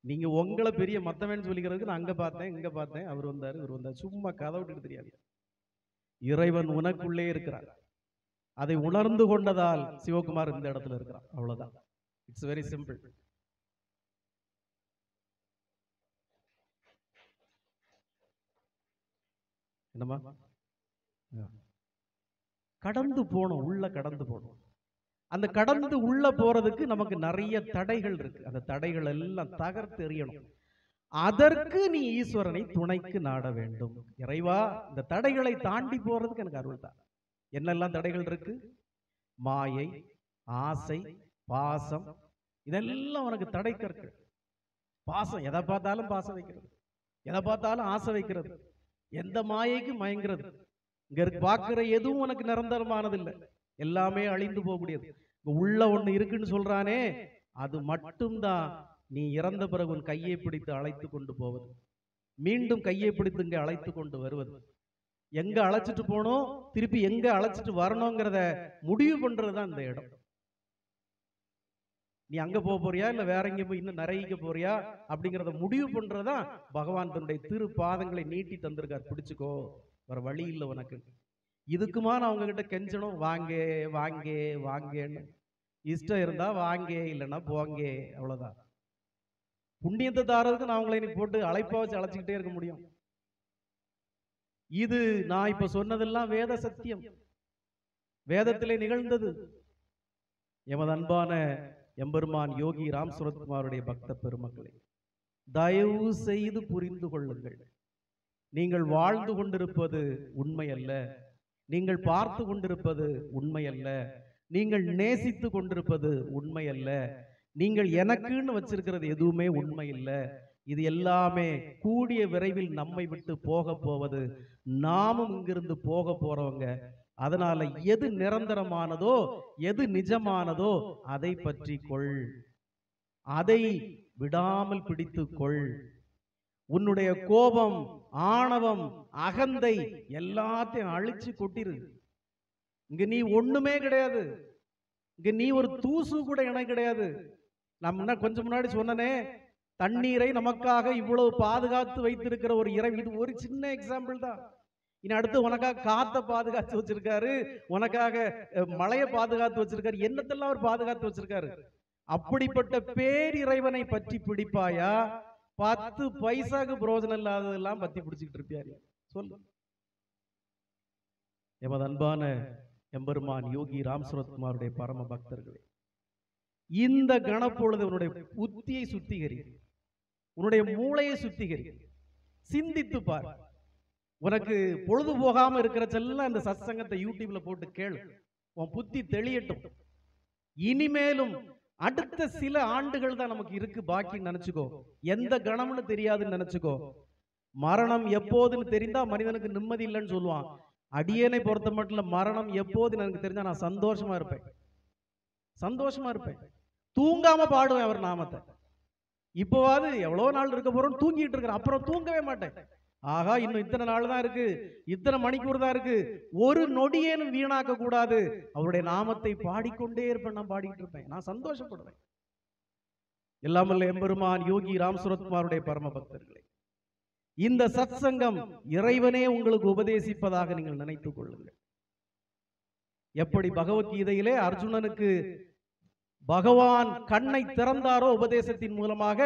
S1: நீங்க உங்களை பெரிய மத்தவன் சொல்லிக்கிறதுக்கு நான் அங்க பார்த்தேன், இங்க பார்த்தேன், அவர் வந்தாரு, இவர் வந்தாரு, சும்மா கதை விட்டுட்டு தெரியாது. இறைவன் உனக்குள்ளே இருக்கிறார். அதை உணர்ந்து கொண்டதால் சிவகுமார் இந்த இடத்துல இருக்கிறார். அவ்வளவுதான். It's very simple. என்னமா கடந்து போனோம், உள்ள கடந்து போனோம். அந்த கடந்து உள்ள போறதுக்கு நமக்கு நிறைய தடைகள் இருக்கு. அந்த தடைகள் எல்லாம் தகர்த்து எறியணும். அதற்கு நீ ஈஸ்வரனை துணைக்கு நாட வேண்டும். இறைவா, இந்த தடைகளை தாண்டி போறதுக்கு எனக்கு அருள் தான். என்னெல்லாம் தடைகள் இருக்கு? மாயை, ஆசை, பாசம், இதெல்லாம் உனக்கு தடை கற்கள். பாசம், எதை பார்த்தாலும் பாசம் வைக்கிறது, எதை பார்த்தாலும் ஆசை வைக்கிறது, எந்த மாயைக்கு மயங்கிறது. இங்க பார்க்கிற எதுவும் உனக்கு நிரந்தரமானது இல்லை, எல்லாமே அழிந்து போகக்கூடியது. உள்ள ஒண்ணு இருக்குன்னு சொல்றானே, அது மட்டும்தான் நீ இறந்த பிறகு உன் கையை பிடித்து அழைத்து கொண்டு போவது, மீண்டும் கையை பிடித்து இங்க அழைத்து கொண்டு வருவது. எங்க அழைச்சிட்டு போனோம், திருப்பி எங்க அழைச்சிட்டு வரணுங்கிறத முடிவு பண்றதுதான் இந்த இடம். நீ அங்க போறியா இல்ல வேற எங்க போய் இன்னும் நிறைய போறியா அப்படிங்கிறத முடிவு பண்றதுதான் பகவான் தன்னுடைய திரு பாதங்களை நீட்டி தந்திருக்கார். பிடிச்சுக்கோ, வேற வழி இல்லை உனக்கு. இதுக்குமா நான் அவங்க கிட்ட கெஞ்சணும், வாங்க வாங்க வாங்கன்னு. இஷ்டம் இருந்தா வாங்க, இல்லைன்னா போங்க, அவ்வளவுதான். புண்ணியத்தை தாரதுக்கு நான் உங்களை இன்னைக்கு போட்டு அழைப்பா வச்சு அழைச்சிக்கிட்டே இருக்க முடியும்? இது நான் இப்ப சொன்னதெல்லாம் வேத சத்தியம், வேதத்திலே நிகழ்ந்தது. எமது அன்பான எம்பெருமான் யோகி ராம் சுரத்குமாருடைய பக்த பெருமக்களை, தயவு செய்து புரிந்து கொள்ளுங்கள். நீங்கள் வாழ்ந்து கொண்டிருப்பது உண்மை அல்ல, நீங்கள் பார்த்து கொண்டிருப்பது உண்மை அல்ல, நீங்கள் நேசித்து கொண்டிருப்பது உண்மை அல்ல, நீங்கள் எனக்குன்னு வச்சிருக்கிறது எதுவுமே உண்மை இல்லை. இது எல்லாமே கூடிய விரைவில் நம்மை விட்டு போக போவது, நாமும் இங்கிருந்து போக போறவங்க. அதனால எது நிரந்தரமானதோ, எது நிஜமானதோ அதை பற்றி கொள், அதை விடாமல் பிடித்து கொள். உன்னுடைய கோபம், ஆணவம், அகந்தை எல்லாத்தையும் அழிச்சு கொட்டிரு. இங்க நீ ஒண்ணுமே கிடையாது, இங்க நீ ஒரு தூசு கூட இணை கிடையாது. நம்ம கொஞ்சம் முன்னாடி சொன்னனே, தண்ணீரை நமக்காக இவ்வளவு பாதுகாத்து வைத்திருக்கிற ஒரு இறை, இது ஒரு சின்ன எக்ஸாம்பிள் தான். இனி அடுத்து உனக்காக காத்த பாதுகாத்து வச்சிருக்காரு, உனக்காக மழையை பாதுகாத்து வச்சிருக்காரு, என்னத்தெல்லாம் அவர் பாதுகாத்து வச்சிருக்காரு. அப்படிப்பட்ட பேரிறைவனை பற்றி பிடிப்பாயா, 10 பைசாக்கு பிரோஜனம் இல்லாததெல்லாம் பத்தி பிடிச்சுக்கிட்டு இருப்பியாரு? சொல்லு. எமது அன்பான எம்பெருமான் யோகி ராம் சுரத்குமாருடைய பரம பக்தர்களே, இந்த கணப்பொழுது உன்னுடைய புத்தியை சுத்திகரி, உன்னுடைய மூளையை சுத்திகரி, சிந்தித்து பார். உனக்கு பொழுது போகாம இருக்கிற செல்லாம் இந்த சத்சங்கத்தை யூடியூப்ல போட்டு கேளு, உன் புத்தி தெளியட்டும். இனிமேலும் அடுத்த சில ஆண்டுகள் தான் நமக்கு இருக்கு பாக்கின்னு நினைச்சுக்கோ. எந்த கணம்னு தெரியாதுன்னு நினைச்சுக்கோ. மரணம் எப்போதுன்னு தெரிந்தா மனிதனுக்கு நிம்மதி இல்லைன்னு சொல்லுவான். அடியேனை பொறுத்த மட்டும் மரணம் எப்போதுன்னு எனக்கு தெரிஞ்சா நான் சந்தோஷமா இருப்பேன், சந்தோஷமா இருப்பேன். தூங்காம பாடுவேன் அவர் நாமத்தை. இப்போவாது எவ்வளவு நாள் இருக்க போறோம் தூங்கிட்டு இருக்கிறேன், அப்புறம் தூங்கவே மாட்டேன். ஆகா, இன்னும் இத்தனை நாள் தான் இருக்கு, இத்தனை மணிக்கூர் தான் இருக்கு, ஒரு நொடியேனும் வீணாக்க கூடாது. அவருடைய நாமத்தை பாடிக்கொண்டே இருப்பேன், நான் பாடிக்கிட்டு இருப்பேன், நான் சந்தோஷப்படுவேன். எல்லாமல்ல எம்பெருமான் யோகி ராம் சுரத்குமாருடைய பரம பக்தர்களே, இந்த சத் சங்கம் இறைவனே உங்களுக்கு உபதேசிப்பதாக நீங்கள் நினைத்துக் கொள்ளுங்கள். எப்படி பகவத்கீதையிலே அர்ஜுனனுக்கு பகவான் கண்ணை திறந்தாரோ உபதேசத்தின் மூலமாக,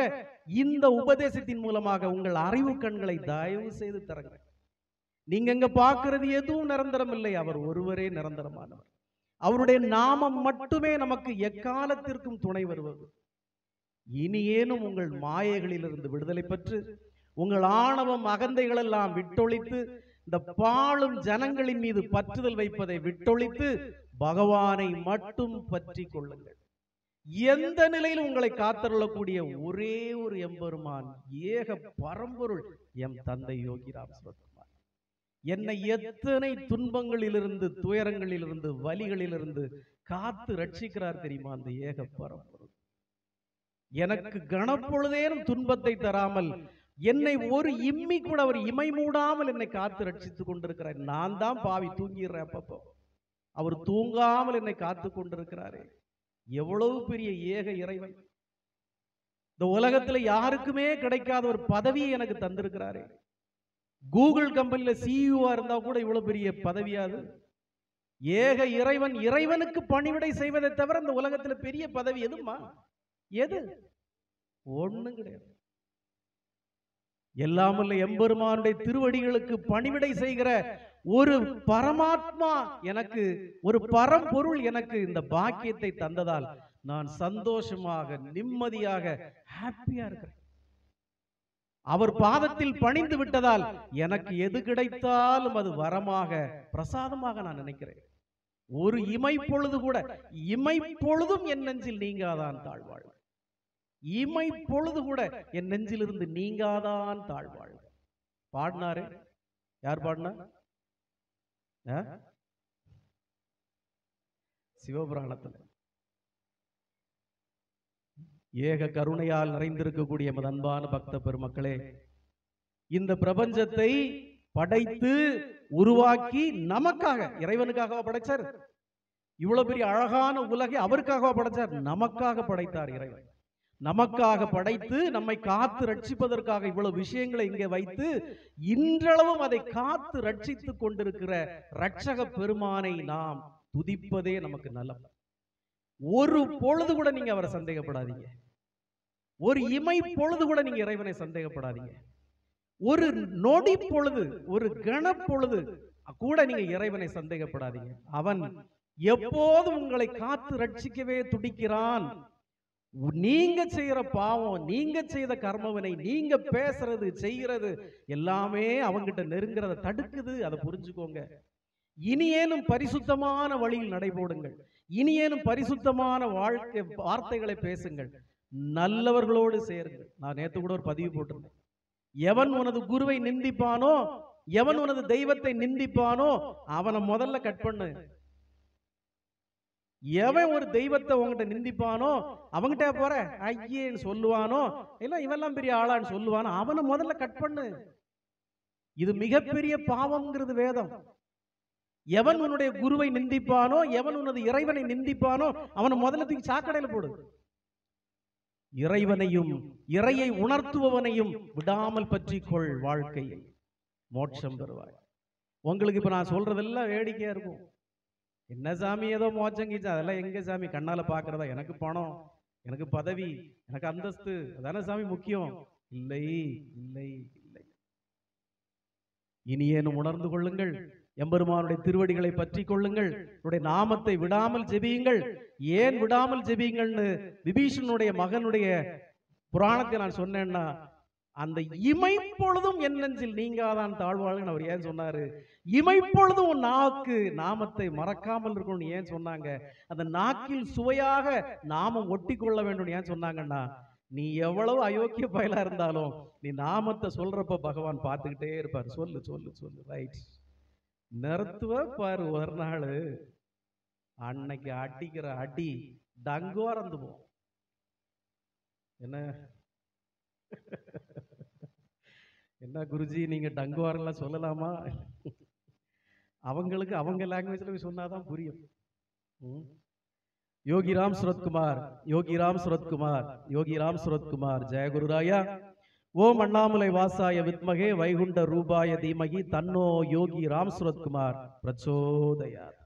S1: இந்த உபதேசத்தின் மூலமாக உங்கள் அறிவு கண்களை தயவு செய்து திறங்க. நீங்க எங்க பார்க்கிறது எதுவும் நிரந்தரம் இல்லை, அவர் ஒருவரே நிரந்தரமானவர். அவருடைய நாமம் மட்டுமே நமக்கு எக்காலத்திற்கும் துணை வருவது. இனியேனும் உங்கள் மாயைகளிலிருந்து விடுதலை பெற்று உங்கள் ஆணவம் அகந்தைகள் எல்லாம் விட்டொழித்து இந்த பாழும் ஜனங்களின் மீது பற்றுதல் வைப்பதை விட்டொழித்து பகவானை மட்டும் பற்றி கொள்ளுங்கள். எந்த நிலையில் உங்களை காத்தருளக்கூடிய ஒரே ஒரு எம்பெருமான், ஏக பரம்பொருள் எம் தந்தை யோகி ராம் சுரத்குமார். என்னை எத்தனை துன்பங்களிலிருந்து, துயரங்களிலிருந்து, வலிகளிலிருந்து காத்து ரட்சிக்கிறார் தெரியுமா அந்த ஏக பரம்பொருள். எனக்கு கணப்பொழுதேனும் துன்பத்தை தராமல், என்னை ஒரு இம்மி கூட அவர் இமை மூடாமல் என்னை காத்து ரட்சித்துக் கொண்டிருக்கிறார். நான் தான் பாவி தூங்கிடுறேன் அப்பப்போ, அவர் தூங்காமல் என்னை காத்து கொண்டிருக்கிறாரே. எவ்வளவு பெரிய ஏக இறைவன். இந்த உலகத்துல யாருக்குமே கிடைக்காத ஒரு பதவியை எனக்கு தந்திருக்கிறாரே. கூகுள் கம்பெனில சிஇஓ இருந்தா கூட இவ்வளவு பெரிய பதவியாது. ஏக இறைவன், இறைவனுக்கு பணிவிடை செய்வதை தவிர இந்த உலகத்துல பெரிய பதவி எதுமா? எது? ஒண்ணும் கிடையாது. எல்லாமல்ல எம்பெருமானுடைய திருவடிகளுக்கு பணிவிடை செய்கிற ஒரு பரமாத்மா எனக்கு, ஒரு பரம்பொருள் எனக்கு இந்த பாக்கியத்தை தந்ததால் நான் சந்தோஷமாக, நிம்மதியாக, ஹாப்பியா இருக்கிறேன். அவர் பாதத்தில் பணிந்து விட்டதால் எனக்கு எது கிடைத்தாலும் அது வரமாக, பிரசாதமாக நான் நினைக்கிறேன். ஒரு இமை பொழுது கூட, இமை பொழுதும் என் நெஞ்சில் நீங்காதான் தாழ்வாழ். இமை பொழுது கூட என் நெஞ்சிலிருந்து நீங்காதான் தாழ்வாழ். பாடினாரு, யார் பாடினா? சிவபுராணத்தில் ஏக கருணையால் நிறைந்திருக்கக்கூடிய எமது அன்பான பக்த பெருமக்களே, இந்த பிரபஞ்சத்தை படைத்து உருவாக்கி நமக்காக, இறைவனுக்காக படைச்சார். இவ்வளவு பெரிய அழகான உலகை அவருக்காக படைச்சார், நமக்காக படைத்தார் இறைவன். நமக்காக படைத்து நம்மை காத்து ரட்சிப்பதற்காக இவ்வளவு விஷயங்களை இங்கே வைத்து இன்றளவும் அதை காத்து ரட்சித்துக் கொண்டிருக்கிற ரட்சக பெருமானை நாம் துதிப்பதே நமக்கு நலம். ஒரு பொழுது கூட நீங்க அவரை சந்தேகப்படாதீங்க. ஒரு இமை பொழுது கூட நீங்க இறைவனை சந்தேகப்படாதீங்க. ஒரு நொடி பொழுது, ஒரு கண பொழுது கூட நீங்க இறைவனை சந்தேகப்படாதீங்க. அவன் எப்போதும் உங்களை காத்து ரட்சிக்கவே துடிக்கிறான். நீங்க செய்யற பாவம், நீங்க செய்த கர்மவினை, நீங்க பேசுறது செய்கிறது எல்லாமே அவங்கிட்ட நெருங்கிறத தடுக்குது. அதை புரிஞ்சுக்கோங்க. இனியேனும் பரிசுத்தமான வழியில் நடைபோடுங்கள். இனியேனும் பரிசுத்தமான வாழ்க்கை வார்த்தைகளை பேசுங்கள். நல்லவர்களோடு சேருங்கள். நான் நேத்து கூட ஒரு பதிவு போட்டிருந்தேன். எவன் உனது குருவை நிந்திப்பானோ, எவன் உனது தெய்வத்தை நிந்திப்பானோ அவனை முதல்ல கட் பண்ணு. எவன் ஒரு தெய்வத்தை உங்ககிட்ட நிந்திப்பானோ, அவங்கிட்ட போற ஐயேன்னு சொல்லுவானோ, இல்ல இவெல்லாம் பெரிய ஆளான்னு சொல்லுவானோ, அவனை முதல்ல கட் பண்ணு. இது மிகப்பெரிய பாவம்ங்கிறது வேதம். எவன் உன்னுடைய குருவை நிந்திப்பானோ, எவன் உனது இறைவனை நிந்திப்பானோ அவனை முதல்ல தூக்கி சாக்கடையில போடு. இறைவனையும் இறையை உணர்த்துபவனையும் விடாமல் பற்றிக்கொள், வாழ்க்கையை மோட்சம் பெறுவாய். உங்களுக்கு இப்ப நான் சொல்றதெல்லாம் வேடிக்கையா இருக்கும். என்ன சாமி ஏதோ மோட்சம் கீச்சா, அதெல்லாம் எங்க சாமி கண்ணால பாக்குறதா? எனக்கு பணம், எனக்கு பதவி, எனக்கு அந்தஸ்து, அதான சாமி முக்கியம். இல்லை இல்லை இல்லை. இனியேனும் உணர்ந்து கொள்ளுங்கள். எம்பெருமானுடைய திருவடிகளை பற்றி கொள்ளுங்கள். அவருடைய நாமத்தை விடாமல் ஜெபியுங்கள். ஏன் விடாமல் ஜெபியுங்கள்னு விபீஷணனுடைய மகனுடைய புராணத்தை நான் சொன்னேன்னா, அந்த இமைப்பொழுதும் என் நெஞ்சில் நீங்காதான் தாழ்வாள்னு அவர் ஏன் சொன்னாரு? இமைப்பொழுதும் உன் நாக்கு நாமத்தை மறக்காமல் இருக்கணும்னு ஏன் சொன்னாங்க? அந்த நாக்கில் சுவையாக நாமம் ஒட்டி கொள்ள வேண்டும் ஏன் சொன்னாங்கன்னா, நீ எவ்வளவு அயோக்கிய பயலா இருந்தாலும் நீ நாமத்தை சொல்றப்ப பகவான் பார்த்துக்கிட்டே இருப்பார். சொல்லு சொல்லு சொல்லு, ரைட், நிறுத்துவ பாரு ஒரு நாள், அன்னைக்கு அடிக்கிற அடி டங்கோரந்து போகும். என்ன என்ன குருஜி நீங்க டங்குவாரெல்லாம் சொல்லலாமா? அவங்களுக்கு அவங்க லாங்குவேஜ்ல சொன்னாதான் புரியும். யோகிராம் சுரத்குமார், யோகிராம் சுரத்குமார், யோகிராம் சுரத்குமார். ஜெய குருராயா. ஓம் அண்ணாமலை வாசாய வித்மகே வைகுண்ட ரூபாய தீமகி தன்னோ யோகி ராம் சுரத்குமார் பிரச்சோதயாத்.